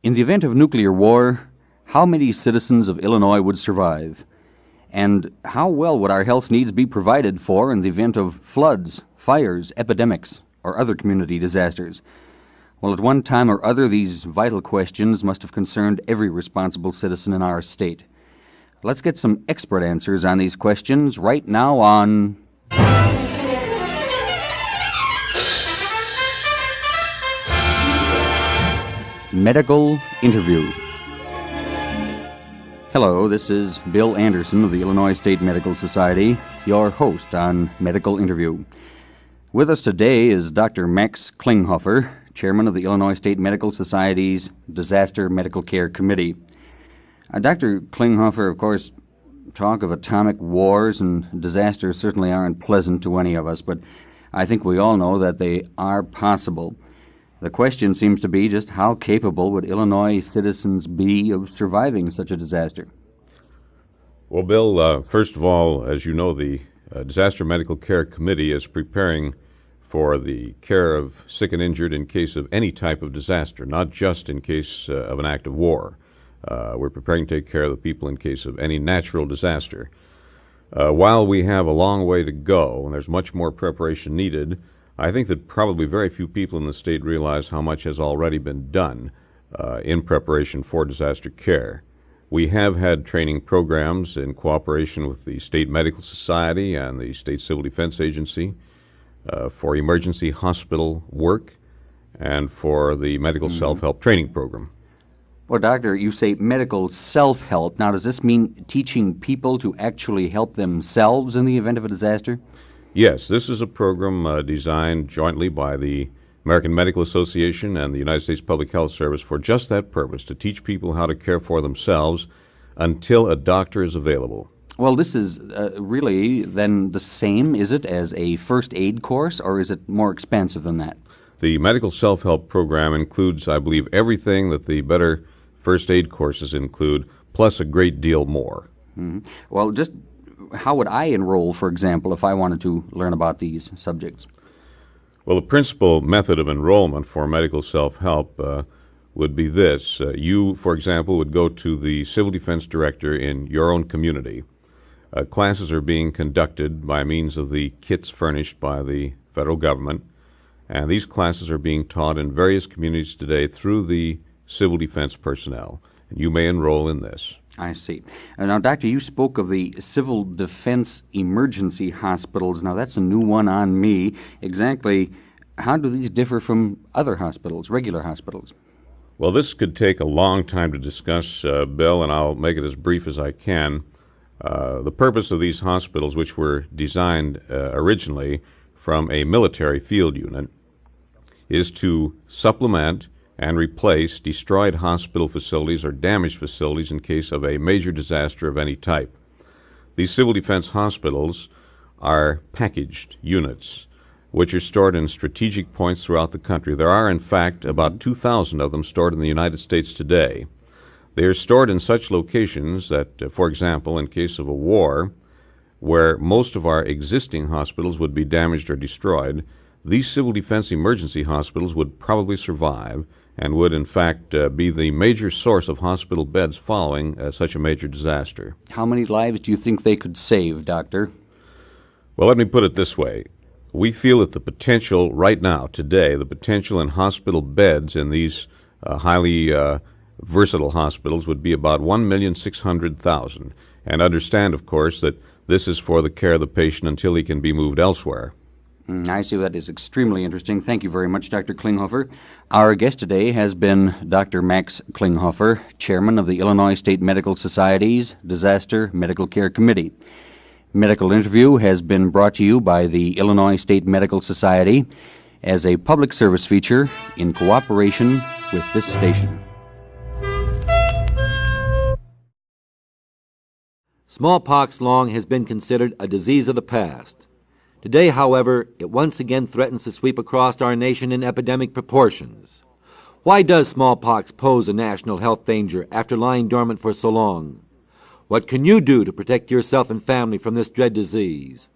In the event of nuclear war, how many citizens of Illinois would survive? And how well would our health needs be provided for in the event of floods, fires, epidemics, or other community disasters? Well, at one time or other, these vital questions must have concerned every responsible citizen in our state. Let's get some expert answers on these questions right now on Medical Interview. Hello, this is Bill Anderson of the Illinois State Medical Society, your host on Medical Interview. With us today is Dr. Max Klinghoffer, Chairman of the Illinois State Medical Society's Disaster Medical Care Committee. Dr. Klinghoffer, of course, talk of atomic wars and disasters certainly aren't pleasant to any of us, but I think we all know that they are possible. The question seems to be just how capable would Illinois citizens be of surviving such a disaster? Well, Bill, first of all, as you know, the Disaster Medical Care Committee is preparing for the care of sick and injured in case of any type of disaster, not just in case of an act of war. We're preparing to take care of the people in case of any natural disaster. While we have a long way to go and there's much more preparation needed, I think that probably very few people in the state realize how much has already been done in preparation for disaster care. We have had training programs in cooperation with the State Medical Society and the State Civil Defense Agency for emergency hospital work and for the medical self-help training program. Well, Doctor, you say medical self-help. Now, does this mean teaching people to actually help themselves in the event of a disaster? Yes, this is a program designed jointly by the American Medical Association and the United States Public Health Service for just that purpose, to teach people how to care for themselves until a doctor is available. Well, this is really then the same, is it, as a first aid course, or is it more expensive than that? The medical self-help program includes, I believe, everything that the better first aid courses include, plus a great deal more. Mm-hmm. Well, just how would I enroll, for example, if I wanted to learn about these subjects? Well, the principal method of enrollment for medical self-help would be this. You, for example, would go to the civil defense director in your own community. Classes are being conducted by means of the kits furnished by the federal government, and these classes are being taught in various communities today through the civil defense personnel, and you may enroll in this. I see. Now, Doctor, you spoke of the civil defense emergency hospitals. Now, that's a new one on me. Exactly how do these differ from other hospitals, regular hospitals? Well, this could take a long time to discuss, Bill, and I'll make it as brief as I can. The purpose of these hospitals, which were designed originally from a military field unit, is to supplement and replace destroyed hospital facilities or damaged facilities in case of a major disaster of any type. These civil defense hospitals are packaged units which are stored in strategic points throughout the country. There are, in fact, about 2,000 of them stored in the United States today. They are stored in such locations that, for example, in case of a war, where most of our existing hospitals would be damaged or destroyed, these civil defense emergency hospitals would probably survive and would, in fact, be the major source of hospital beds following such a major disaster. How many lives do you think they could save, Doctor? Well, let me put it this way. We feel that the potential right now, today, the potential in hospital beds in these highly versatile hospitals would be about 1,600,000. And understand, of course, that this is for the care of the patient until he can be moved elsewhere. I see. That is extremely interesting. Thank you very much, Dr. Klinghoffer. Our guest today has been Dr. Max Klinghoffer, Chairman of the Illinois State Medical Society's Disaster Medical Care Committee. Medical Interview has been brought to you by the Illinois State Medical Society as a public service feature in cooperation with this station. Smallpox long has been considered a disease of the past. Today, however, it once again threatens to sweep across our nation in epidemic proportions. Why does smallpox pose a national health danger after lying dormant for so long? What can you do to protect yourself and family from this dread disease?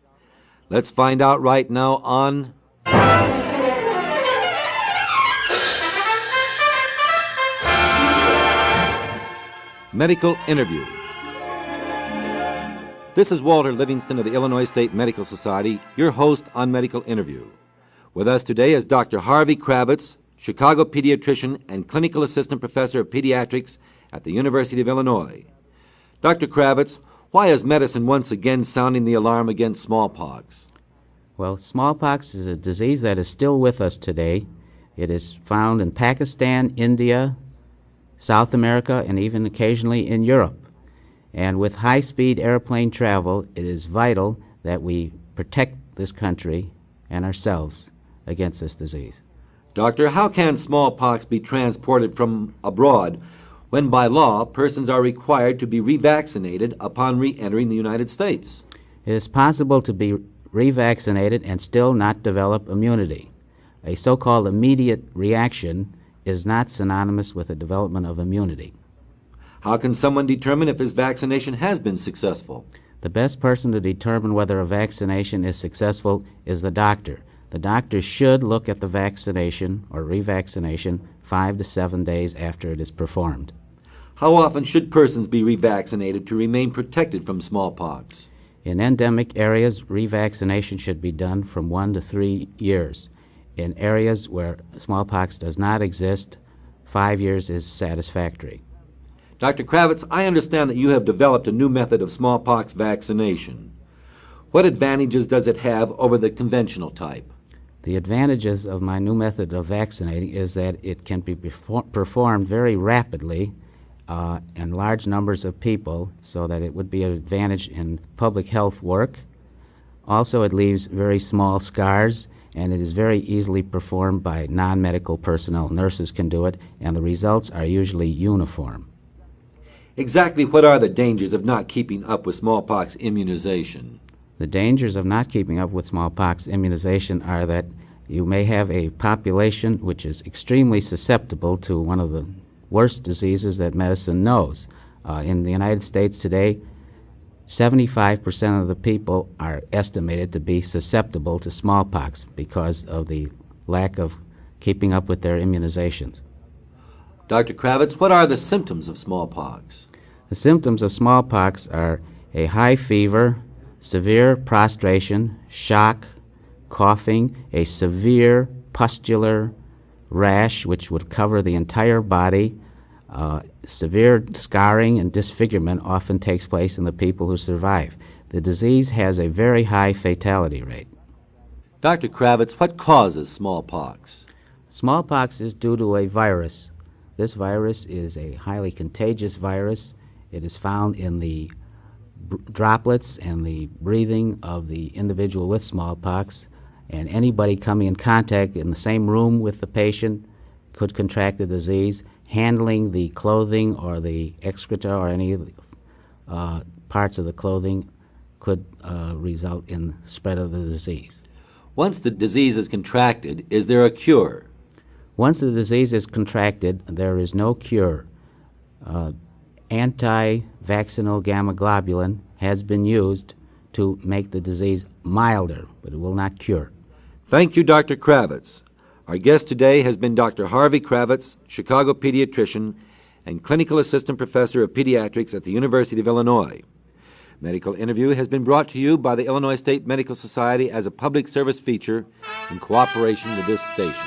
Let's find out right now on Medical Interview. This is Walter Livingston of the Illinois State Medical Society, your host on Medical Interview. With us today is Dr. Harvey Kravitz, Chicago pediatrician and clinical assistant professor of pediatrics at the University of Illinois. Dr. Kravitz, why is medicine once again sounding the alarm against smallpox? Well, smallpox is a disease that is still with us today. It is found in Pakistan, India, South America, and even occasionally in Europe. And with high-speed airplane travel, it is vital that we protect this country and ourselves against this disease. Doctor, how can smallpox be transported from abroad when by law persons are required to be revaccinated upon re-entering the United States? It is possible to be revaccinated and still not develop immunity. A so-called immediate reaction is not synonymous with the development of immunity. How can someone determine if his vaccination has been successful? The best person to determine whether a vaccination is successful is the doctor. The doctor should look at the vaccination or revaccination 5 to 7 days after it is performed. How often should persons be revaccinated to remain protected from smallpox? In endemic areas, revaccination should be done from 1 to 3 years. In areas where smallpox does not exist, 5 years is satisfactory. Dr. Kravitz, I understand that you have developed a new method of smallpox vaccination. What advantages does it have over the conventional type? The advantages of my new method of vaccinating is that it can be performed very rapidly in large numbers of people, so that it would be an advantage in public health work. Also, it leaves very small scars, and it is very easily performed by non-medical personnel. Nurses can do it, and the results are usually uniform. Exactly what are the dangers of not keeping up with smallpox immunization? The dangers of not keeping up with smallpox immunization are that you may have a population which is extremely susceptible to one of the worst diseases that medicine knows. In the United States today, 75% of the people are estimated to be susceptible to smallpox because of the lack of keeping up with their immunizations. Dr. Kravitz, what are the symptoms of smallpox? The symptoms of smallpox are a high fever, severe prostration, shock, coughing, a severe pustular rash which would cover the entire body. Severe scarring and disfigurement often takes place in the people who survive. The disease has a very high fatality rate. Dr. Kravitz, what causes smallpox? Smallpox is due to a virus. This virus is a highly contagious virus. It is found in the droplets and the breathing of the individual with smallpox, and anybody coming in contact in the same room with the patient could contract the disease. Handling the clothing or the excreta or any parts of the clothing could result in spread of the disease. Once the disease is contracted, is there a cure? Once the disease is contracted, there is no cure. Anti-vaccinal gamma globulin has been used to make the disease milder, but it will not cure. Thank you, Dr. Kravitz. Our guest today has been Dr. Harvey Kravitz, Chicago pediatrician and clinical assistant professor of pediatrics at the University of Illinois. Medical Interview has been brought to you by the Illinois State Medical Society as a public service feature in cooperation with this station.